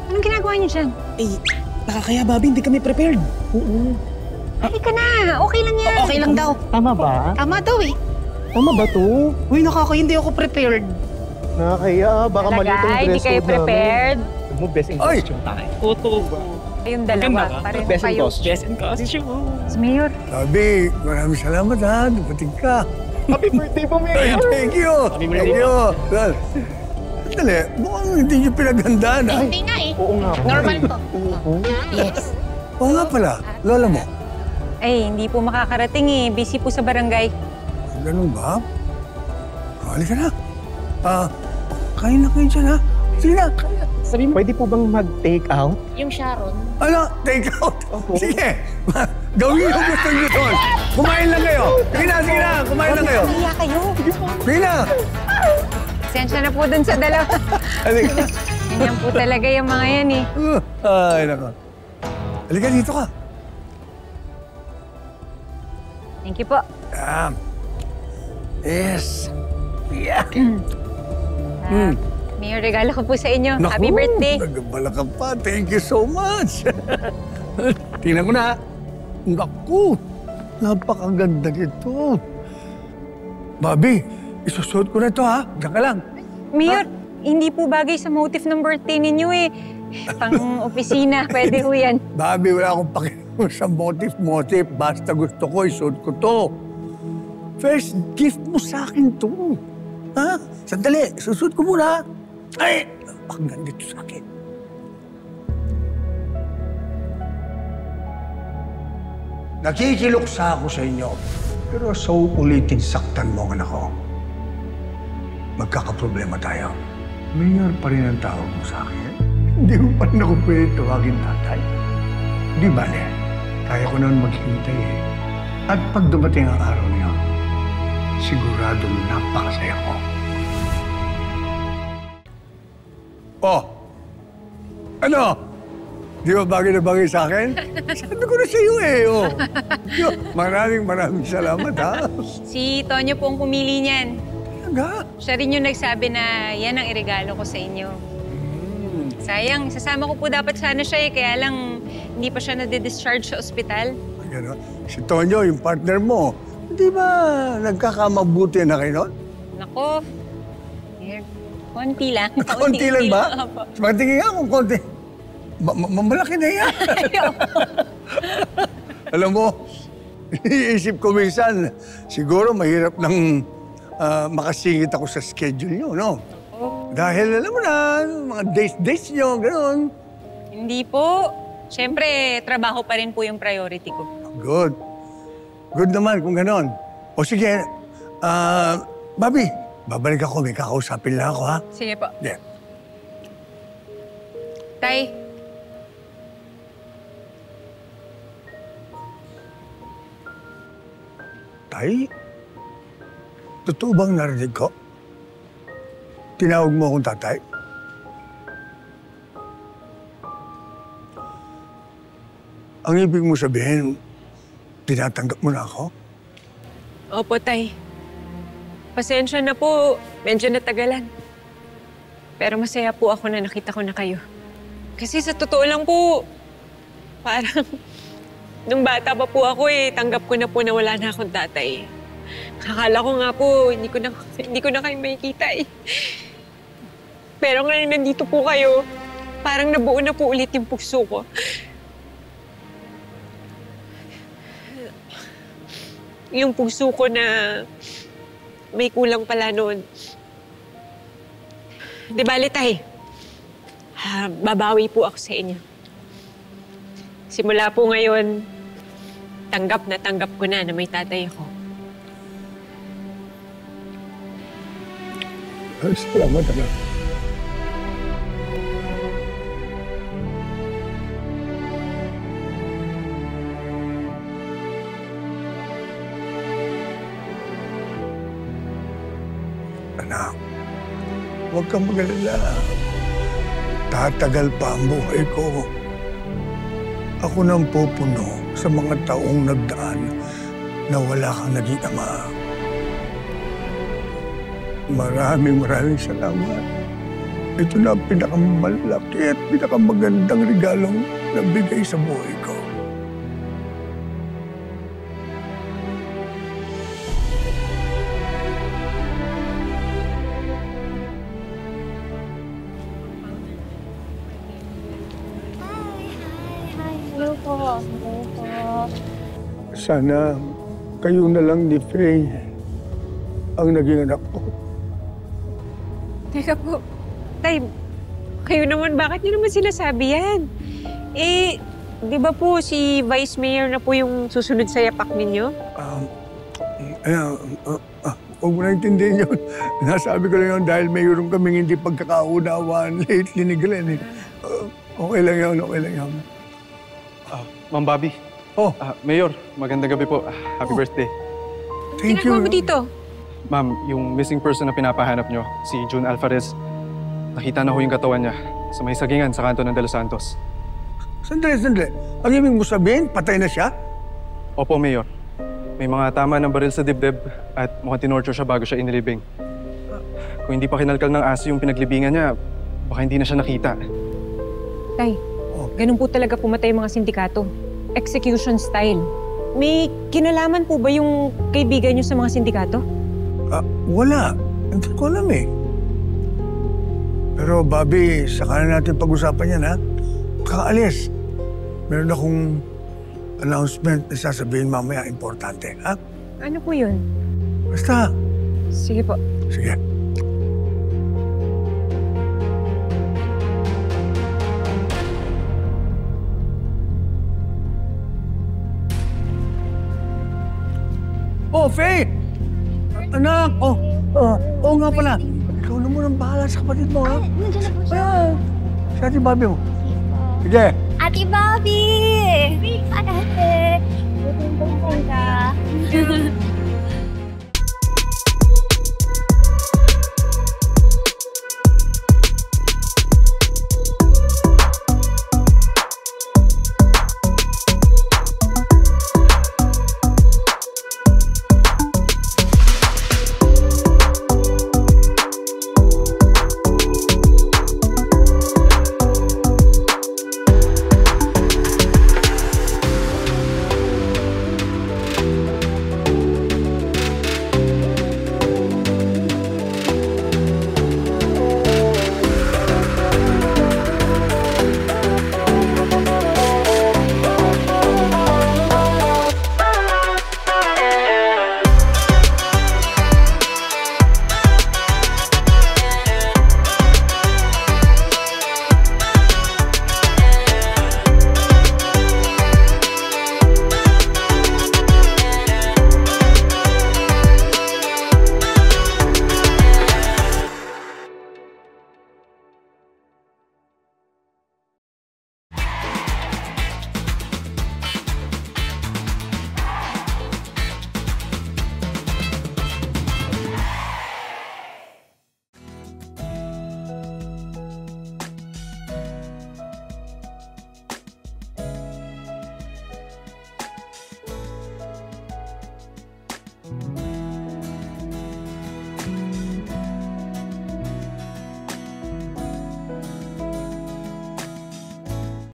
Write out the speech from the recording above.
Anong ginagawa niyo dyan? Eh, nakakaya, Bobby. Hindi kami prepared. Oo. Halika na. Okay lang yan. Okay lang daw. Tama ba? Tama daw eh. Tama ba to? Uy, hindi ako prepared. Nakakaya, baka mali itong dress Hindi kayo code prepared. namin. Alam mo, best in costume tayo. Totoo ba? Kayong dalawa. Pareho Best in kayo. costume. Best in costume. Mayor. Sabi, maraming salamat ha. Dumating ka. Happy birthday po, Ay, Mayor! thank you. Happy birthday Thank you. Well, dali, mukhang hindi niyo pinaghandaan ha. Hindi nga eh. Oo nga po. Normal to. Oo. Yes. Oo nga pala, lola mo. Ay, hindi po makakarating eh. Busy po sa barangay. Ganun ba? Halika na. Kain na kayo dyan ha. Sige na. Sabi mo, pwede po bang mag-take out? Yung Sharon. Ano? Take out? Opo. Sige. Gawin yung gusto niyo doon. Kumain lang kayo. Sige na. Kumain lang kayo. Kaya kayo. Sige na. Sensya na po dun sa dalawa. Halika na. Ganyan po talaga yung mga yan eh. Ay, nako. Halika dito ka. Thank you po. Yes. Yeah. Mayor, regalo ko po sa inyo. Happy birthday. Nagabala ka pa. Thank you so much. Tingnan ko na. Naku, napakaganda nito. Bobby, isusuot ko na ito ha. Diyan ka lang. Mayor, hindi po bagay sa motif ng birthday ninyo eh. Pang-opisina, pwede ho yan. Bobby, wala akong pakialam sa motif. Basta gusto ko, isuot ko to. First gift mo sa akin to. Ha? Sandali, susuot ko muna. Ay, napakaganda ito sa akin. Nakikiluksa ako sa inyo. Pero sa ulitin saktan mo ang anak ko. Magkakaproblema tayo. Mayor pa rin ang tawag mo sa akin. Hindi mo pa rin ako pwede tawagin tatay. Di ba, Le? Kaya ko naman maghintay eh. At pag dumating ang araw niyo, siguradong napakasaya ko. Oh! Ano? Di ba bagay na bagay sa akin? Sabi ko na sa iyo eh, oh. Yo, maraming salamat, ha? Si Tonyo po ang pumili niyan. Talaga? Siya rin yung nagsabi na yan ang iregalo ko sa inyo. Sayang, sasama ko po dapat sana siya eh, kaya lang hindi pa siya nade-discharge sa ospital. Gano'n. Si Tonyo, yung partner mo, di ba nagkakamabuti na kayo nun? Nako, konti lang. Konti lang ba? Opo. Matingin nga kung konti. Malaki na yan. Alam mo, iisip ko minsan, siguro mahirap nang makasingit ako sa schedule nyo, no? Dahil alam mo na, mga dates nyo, gano'n. Hindi po. Siyempre, trabaho pa rin po yung priority ko. Good. Good naman kung gano'n. O sige, Bobby, babalik ako. May kakausapin lang ako, ha? Sige po. Yeah. Tay, Tay? Totoo bang narinig ko? Tinawag mo akong tatay? Ang ibig mo sabihin, tinatanggap mo na ako? opo, Tay. Pasensya na po. Medyo natagalan. Pero masaya po ako na nakita ko na kayo. Kasi sa totoo lang po, parang nung bata pa po ako tanggap ko na po na wala na akong tatay. Akala ko nga po, hindi ko na kayo makikita Pero ngayon nandito po kayo, parang nabuo na po ulit yung puso ko. Yung puso ko na may kulang pala noon. Di bali, Tay. Babawi po ako sa inyo. Simula po ngayon, tanggap ko na may tatay ako. Salamat, anak. Anak, huwag kang mag-alala. Tatagal pa ang buhay ko. Ako nang pupuno sa mga taong nagdaan na wala kang naging ama. Maraming salamat. ito na ang pinakamalaki at pinakamagandang regalong nabigay sa buhay ko. Hello po. Hello po. Sana kayo na lang ni Faye ang naging anak ko. Teka po, Tay, kayo naman, bakit niyo naman sinasabi yan? Eh, di ba po si Vice Mayor na po yung susunod sa yapak ninyo? Huwag mo naintindihan yun. Nasabi ko lang yun dahil mayroon kaming hindi pagkakaunawaan lately ni Glenn. Okay lang yun, okay lang yun. Ma'am Bobby. Oh. Mayor, magandang gabi po. Happy birthday. Thank Ginagawa you. mo dito? Ma'am, yung missing person na pinapahanap nyo, si June Alvarez, nakita na ho yung katawan niya sa may sagingan sa kanto ng De Los Santos. Sandali. Ang ibig mo sabihin, patay na siya? Opo, Mayor. May mga tama ng baril sa dibdib at mukhang tinorture siya bago siya inilibing. Kung hindi pa kinalkal ng aso yung pinaglibingan niya, baka hindi na siya nakita. Tay, ganun po talaga pumatay yung mga sindikato. Execution style. May kinalaman po ba yung kaibigan niyo sa mga sindikato? Wala. Hindi ko alam eh. Pero Bobby, saka na natin pag-usapan yan ha. Kakaalis. Meron akong announcement na sasabihin mamaya importante, ha? Ano po yun? Basta. Sige po. Sige. Oh, Faye! Anak! Oo nga pala. Ikaw na muna ang bahala sa kapatid mo, ha? Nandiyan na po siya. Si Ate Bobby mo. Sige. Ate Bobby! Ate! Buti ka.